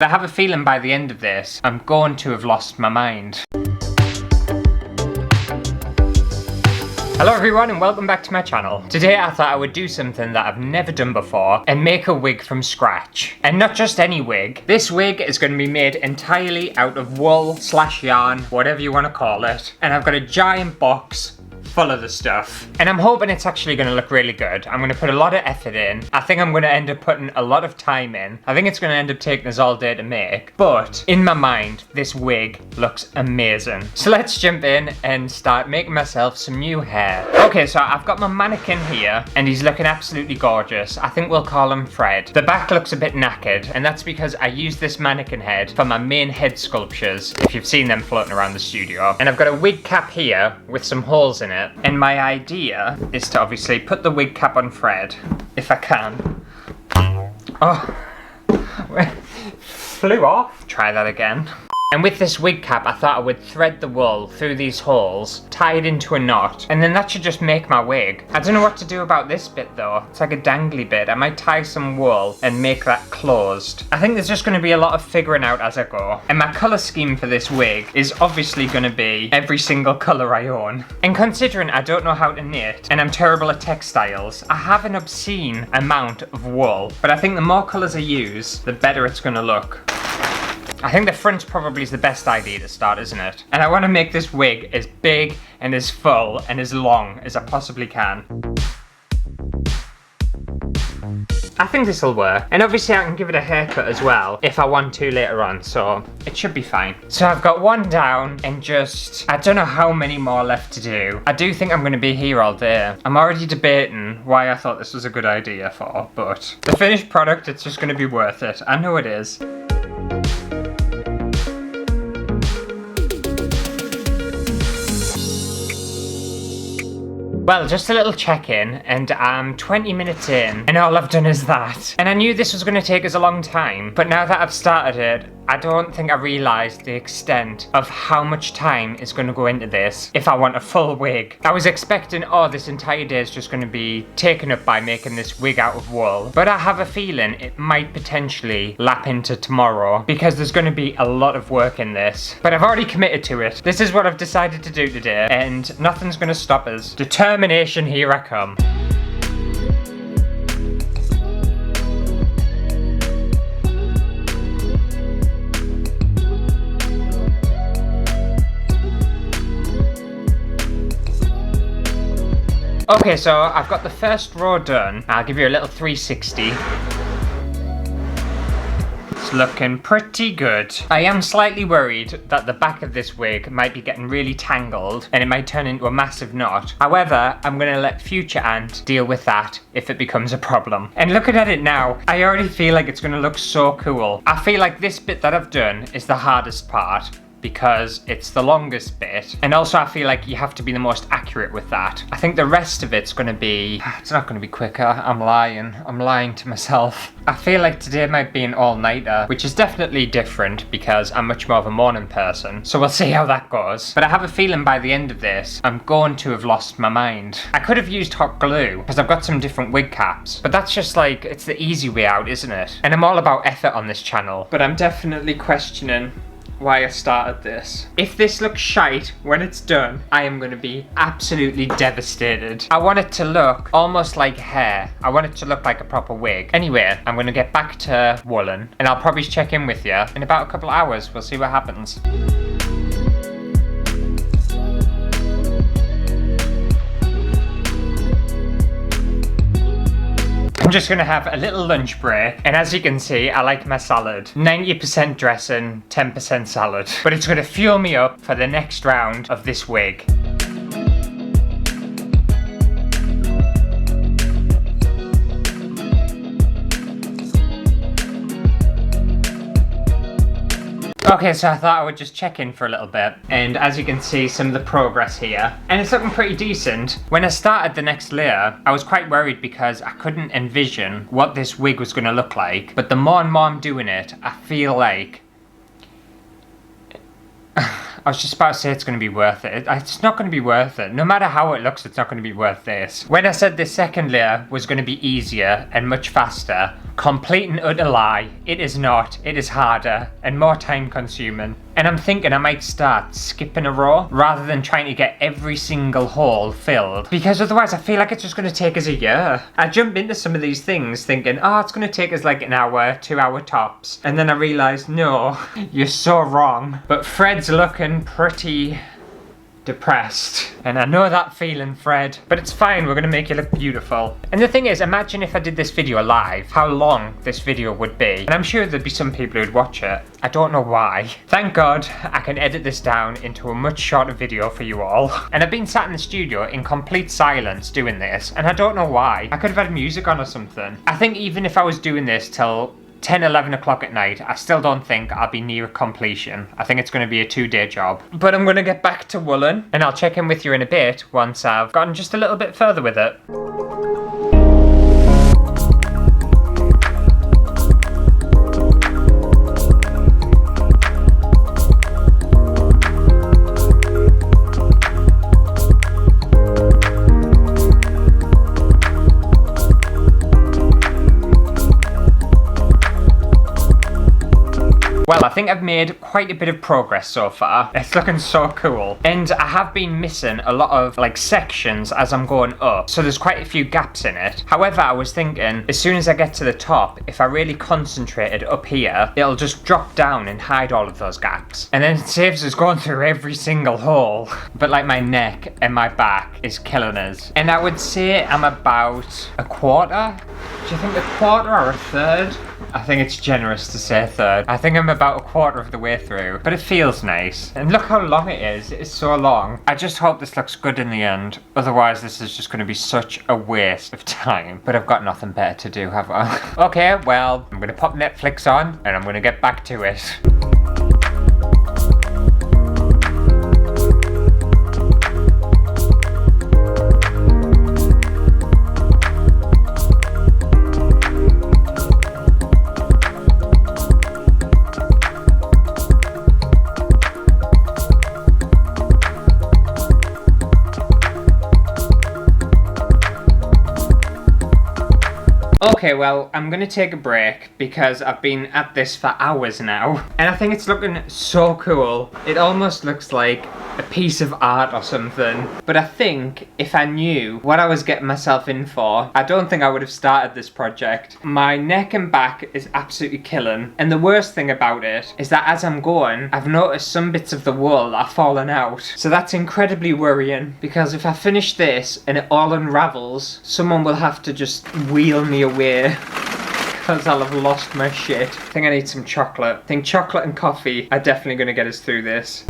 I have a feeling by the end of this, I'm going to have lost my mind. Hello everyone and welcome back to my channel. Today I thought I would do something that I've never done before and make a wig from scratch. And not just any wig. This wig is going to be made entirely out of wool/yarn, whatever you want to call it. And I've got a giant box full of the stuff. And I'm hoping it's actually going to look really good. I'm going to put a lot of effort in. I think I'm going to end up putting a lot of time in. I think it's going to end up taking us all day to make. But in my mind, this wig looks amazing. So let's jump in and start making myself some new hair. Okay, so I've got my mannequin here and he's looking absolutely gorgeous. I think we'll call him Fred. The back looks a bit knackered and that's because I used this mannequin head for my main head sculptures, if you've seen them floating around the studio. And I've got a wig cap here with some holes in it. And my idea is to obviously put the wig cap on Fred, if I can. Oh, flew off. Try that again. And with this wig cap, I thought I would thread the wool through these holes, tie it into a knot, and then that should just make my wig. I don't know what to do about this bit though. It's like a dangly bit. I might tie some wool and make that closed. I think there's just going to be a lot of figuring out as I go. And my colour scheme for this wig is obviously going to be every single colour I own. And considering I don't know how to knit, and I'm terrible at textiles, I have an obscene amount of wool. But I think the more colours I use, the better it's going to look. I think the front probably is the best idea to start, isn't it? And I want to make this wig as big and as full and as long as I possibly can. I think this will work. And obviously I can give it a haircut as well if I want to later on, so it should be fine. So I've got one down and just, I don't know how many more left to do. I do think I'm going to be here all day. I'm already debating why I thought this was a good idea for, but the finished product, it's just going to be worth it. I know it is. Well, just a little check-in, and I'm 20 minutes in, and all I've done is that. And I knew this was going to take us a long time, but now that I've started it, I don't think I realised the extent of how much time is going to go into this if I want a full wig. I was expecting, oh, this entire day is just going to be taken up by making this wig out of wool, but I have a feeling it might potentially lap into tomorrow because there's going to be a lot of work in this. But I've already committed to it. This is what I've decided to do today, and nothing's going to stop us. Determination, here I come. Okay, so I've got the first row done. I'll give you a little 360. It's looking pretty good. I am slightly worried that the back of this wig might be getting really tangled and it might turn into a massive knot. However, I'm going to let Future Ant deal with that if it becomes a problem. And looking at it now, I already feel like it's going to look so cool. I feel like this bit that I've done is the hardest part, because it's the longest bit, and also I feel like you have to be the most accurate with that. I think the rest of it's going to be, it's not going to be quicker. I'm lying to myself. I feel like today might be an all-nighter, which is definitely different because I'm much more of a morning person, so we'll see how that goes. But I have a feeling by the end of this, I'm going to have lost my mind. I could have used hot glue because I've got some different wig caps, but that's just like, it's the easy way out, isn't it? And I'm all about effort on this channel, but I'm definitely questioning why I started this. If this looks shite when it's done, I am going to be absolutely devastated. I want it to look almost like hair. I want it to look like a proper wig. Anyway, I'm going to get back to woolen and I'll probably check in with you in about a couple of hours. We'll see what happens. I'm just gonna have a little lunch break, and as you can see, I like my salad. 90% dressing, 10% salad. But it's gonna fuel me up for the next round of this wig. Okay, so I thought I would just check in for a little bit, and as you can see, some of the progress here, and it's looking pretty decent. When I started the next layer, I was quite worried because I couldn't envision what this wig was going to look like, but the more and more I'm doing it, I feel like I was just about to say it's going to be worth it. It's not going to be worth it. No matter how it looks, it's not going to be worth this. When I said this second layer was going to be easier and much faster, complete and utter lie. It is not. It is harder and more time consuming. And I'm thinking I might start skipping a row rather than trying to get every single hole filled, because otherwise I feel like it's just going to take us a year. I jump into some of these things thinking, oh, it's going to take us like an hour, 2 hour tops. And then I realise, no, you're so wrong. But Fred's looking pretty depressed. And I know that feeling, Fred. But it's fine, we're gonna make you look beautiful. And the thing is, imagine if I did this video live, how long this video would be. And I'm sure there'd be some people who'd watch it. I don't know why. Thank God I can edit this down into a much shorter video for you all. And I've been sat in the studio in complete silence doing this, and I don't know why. I could have had music on or something. I think even if I was doing this till 10, 11 o'clock at night, I still don't think I'll be near completion. I think it's going to be a 2-day job. But I'm going to get back to woolen, and I'll check in with you in a bit once I've gotten just a little bit further with it. Well, I think I've made quite a bit of progress so far. It's looking so cool. And I have been missing a lot of like sections as I'm going up. So there's quite a few gaps in it. However, I was thinking as soon as I get to the top, if I really concentrated up here, it'll just drop down and hide all of those gaps. And then it saves us going through every single hole. But like my neck and my back is killing us. And I would say I'm about a quarter. Do you think a quarter or a third? I think it's generous to say a third. I think I'm about a quarter of the way through, but it feels nice. And look how long it is. It's so long. I just hope this looks good in the end. Otherwise, this is just going to be such a waste of time. But I've got nothing better to do, have I? Okay, well, I'm going to pop Netflix on and I'm going to get back to it. Okay, well, I'm gonna take a break because I've been at this for hours now. And I think it's looking so cool. It almost looks like a piece of art or something. But I think if I knew what I was getting myself in for, I don't think I would have started this project. My neck and back is absolutely killing. And the worst thing about it is that as I'm going, I've noticed some bits of the wool are falling out. So that's incredibly worrying, because if I finish this and it all unravels, someone will have to just wheel me away because I'll have lost my shit. I think I need some chocolate. I think chocolate and coffee are definitely going to get us through this.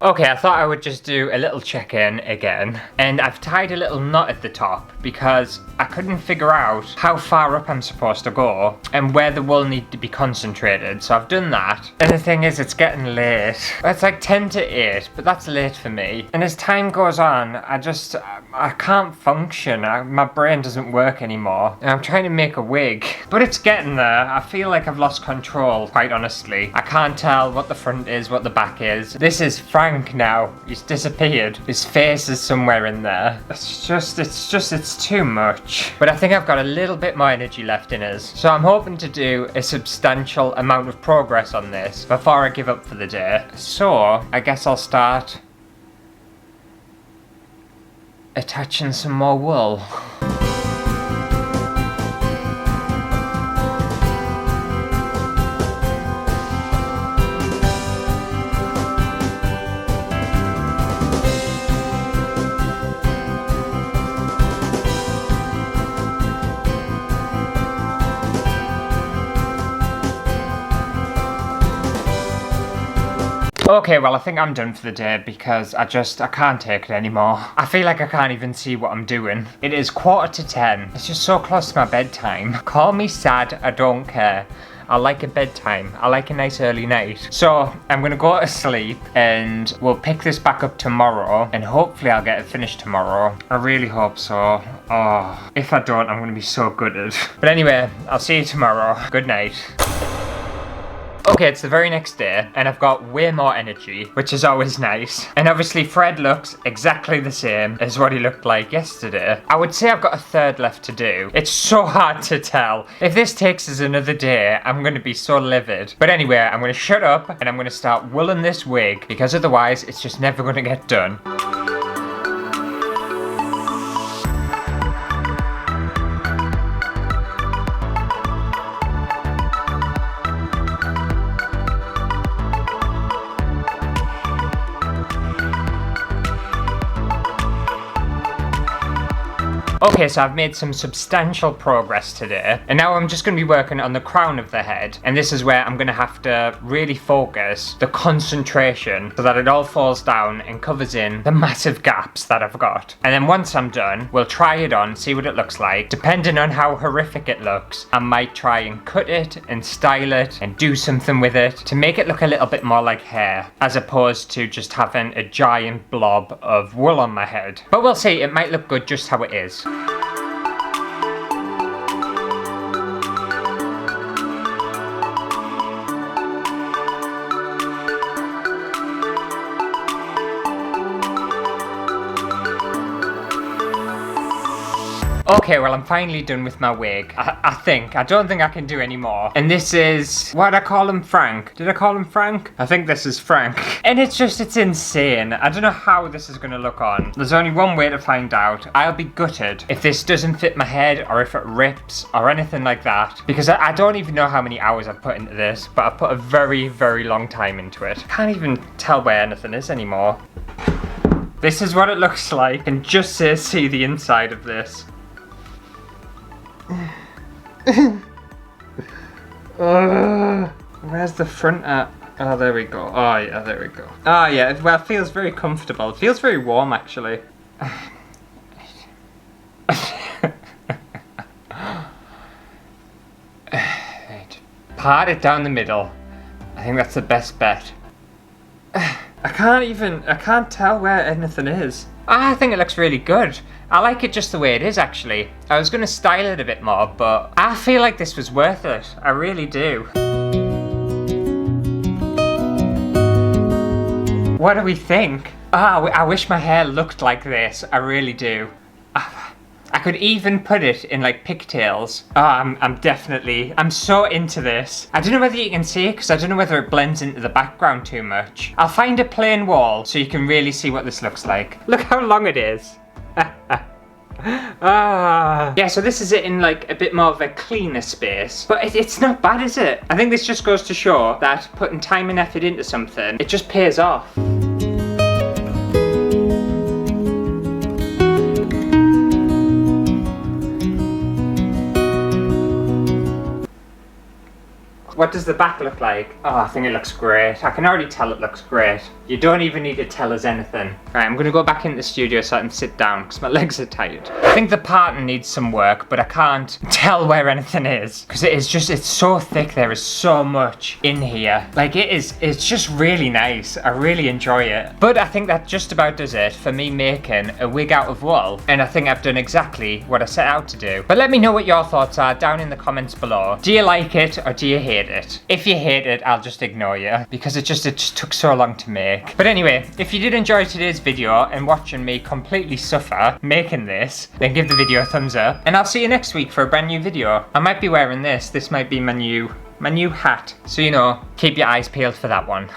Okay, I thought I would just do a little check-in again. And I've tied a little knot at the top because I couldn't figure out how far up I'm supposed to go and where the wool needs to be concentrated. So I've done that. And the thing is, it's getting late. It's like 10 to 8, but that's late for me. And as time goes on, I can't function. My brain doesn't work anymore. And I'm trying to make a wig, but it's getting there. I feel like I've lost control, quite honestly. I can't tell what the front is, what the back is. This is Frank now. He's disappeared. His face is somewhere in there. It's too much. But I think I've got a little bit more energy left in us. So I'm hoping to do a substantial amount of progress on this before I give up for the day. So I guess I'll start attaching some more wool. Okay, well, I think I'm done for the day because I can't take it anymore. I feel like I can't even see what I'm doing. It is 9:45. It's just so close to my bedtime. Call me sad, I don't care. I like a bedtime. I like a nice early night. So I'm gonna go to sleep and we'll pick this back up tomorrow and hopefully I'll get it finished tomorrow. I really hope so. Oh, if I don't, I'm gonna be so gutted. But anyway, I'll see you tomorrow. Good night. Okay, it's the very next day, and I've got way more energy, which is always nice. And obviously Fred looks exactly the same as what he looked like yesterday. I would say I've got a third left to do. It's so hard to tell. If this takes us another day, I'm going to be so livid. But anyway, I'm going to shut up, and I'm going to start wooling this wig, because otherwise it's just never going to get done. Okay, so I've made some substantial progress today, and now I'm just going to be working on the crown of the head, and this is where I'm going to have to really focus the concentration so that it all falls down and covers in the massive gaps that I've got. And then once I'm done, we'll try it on, see what it looks like. Depending on how horrific it looks, I might try and cut it and style it and do something with it to make it look a little bit more like hair, as opposed to just having a giant blob of wool on my head. But we'll see, it might look good just how it is. Okay, well I'm finally done with my wig. I think. I don't think I can do any more. And this is, what did I call him? Frank. Did I call him Frank? I think this is Frank. And it's insane. I don't know how this is gonna look on. There's only one way to find out. I'll be gutted if this doesn't fit my head or if it rips or anything like that. Because I don't even know how many hours I've put into this, but I've put a very, very long time into it. Can't even tell where anything is anymore. This is what it looks like. And just see the inside of this. Where's the front at? Oh, there we go. Oh, yeah, there we go. Oh, yeah, well, it feels very comfortable. It feels very warm, actually. Right. Part it down the middle. I think that's the best bet. I can't tell where anything is. I think it looks really good. I like it just the way it is, actually. I was going to style it a bit more, but I feel like this was worth it. I really do. What do we think? I wish my hair looked like this. I really do. I could even put it in like pigtails. Oh, I'm so into this. I don't know whether you can see it because I don't know whether it blends into the background too much. I'll find a plain wall so you can really see what this looks like. Look how long it is. Yeah, so this is it in like a bit more of a cleaner space. But it's not bad, is it? I think this just goes to show that putting time and effort into something, it just pays off. What does the back look like? Oh, I think it looks great. I can already tell it looks great. You don't even need to tell us anything. Right, I'm gonna go back into the studio so I can sit down because my legs are tired. I think the parting needs some work, but I can't tell where anything is because it's so thick. There is so much in here. Like it's just really nice. I really enjoy it. But I think that just about does it for me making a wig out of wool. And I think I've done exactly what I set out to do. But let me know what your thoughts are down in the comments below. Do you like it or do you hate it? If you hate it, I'll just ignore you because it just took so long to make. But anyway, if you did enjoy today's video and watching me completely suffer making this, then give the video a thumbs up and I'll see you next week for a brand new video. I might be wearing this. This might be my new hat. So, you know, keep your eyes peeled for that one.